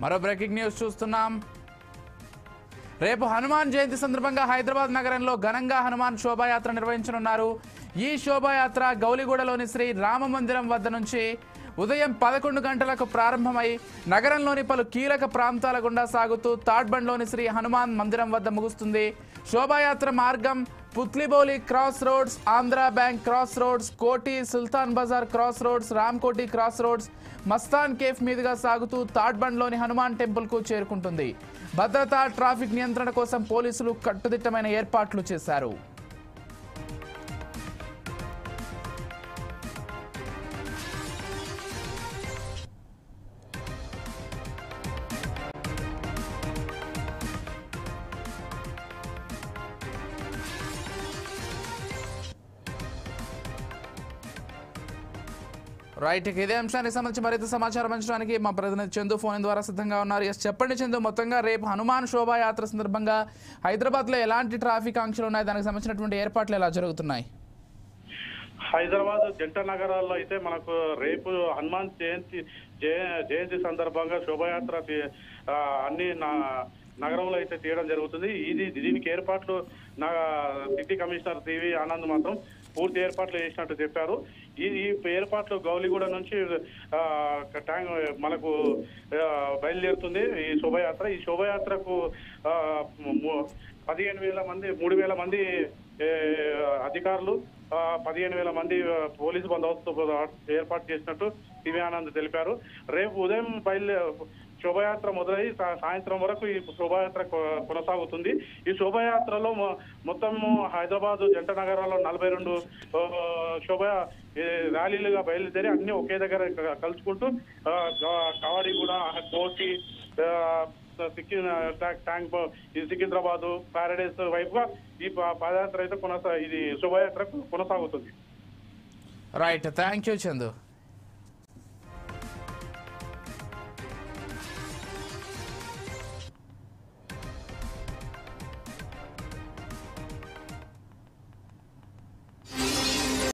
మరో breaking news చూస్తున్నాం. రేపు హనుమాన్ జయంతి సందర్భంగా హైదరాబాద్ నగరంలో ఘనంగా హనుమాన్ శోభాయాత్ర నిర్వహించనున్నారు. ఈ శోభాయాత్ర గౌలిగూడలోని శ్రీ రామ మందిరం వద్ద నుంచి ఉదయం 11 గంటలకు ప్రారంభమై నగరంలోని పలు కీలక ప్రాంతాల గుండా సాగుతూ తాడ్బండ్లోని శ్రీ హనుమాన్ మందిరం వద్ద ముగుస్తుంది. శోభాయాత్ర మార్గం Putlibowli cross roads, Andhra bank cross roads, Koti, Sultan Bazar cross roads, Ramkoti cross roads, Mastan cafe మీదుగా సాగుతూ తాడ్బండ్లోని హనుమాన్ టెంపుల్కు చేరుకుంటుంది. భద్రత, ట్రాఫిక్ నియంత్రణ కోసం పోలీసులు కట్టుదిట్టమైన ఏర్పాట్లు చేశారు. రైట్, ఇదే అంశానికి సంబంధించి మరింత సమాచారం అందించడానికి మా ప్రతినిధి చందు ఫోన్ ద్వారా సిద్ధంగా ఉన్నారు. చెప్పండి చందు, మొత్తంగా రేపు హనుమాన్ శోభాయాత్ర సందర్భంగా హైదరాబాద్లో ఎలాంటి ట్రాఫిక్ ఆంక్షలు ఉన్నాయి, దానికి సంబంధించినటువంటి ఏర్పాట్లు ఎలా జరుగుతున్నాయి? హైదరాబాద్ జంట నగరాల్లో అయితే మనకు రేపు హనుమాన్ జయంతి సందర్భంగా శోభాయాత్ర అన్ని నగరంలో అయితే తీయడం జరుగుతుంది. దీనికి ఏర్పాట్లు సిటీ కమిషనర్ సివి ఆనంద్ మాత్రం పూర్తి ఏర్పాట్లు చేసినట్టు చెప్పారు. ఈ ఏర్పాట్లు గౌలిగూడ నుంచి మనకు బయలుదేరుతుంది ఈ శోభాయాత్ర. ఈ శోభాయాత్రకు 15,000 మంది 3,000 మంది అధికారులు, 15,000 మంది పోలీసు బందోబస్తు ఏర్పాటు చేసినట్టు సివి ఆనంద్ తెలిపారు. రేపు ఉదయం శోభాయాత్ర మొదలై సాయంత్రం వరకు ఈ శోభాయాత్ర కొనసాగుతుంది. ఈ శోభాయాత్రలో మొత్తం హైదరాబాద్ జంట నగరాల్లో 42 ర్యాలీలుగా బయలుదేరి అన్ని ఒకే దగ్గర కలుసుకుంటూ కవాడిగూడ, కోటి, సికింద్రాబాద్, ప్యారడైస్ వైపుగా ఈ పాదయాత్ర అయితే ఇది శోభాయాత్ర కొనసాగుతుంది. Right, thank you Chandu.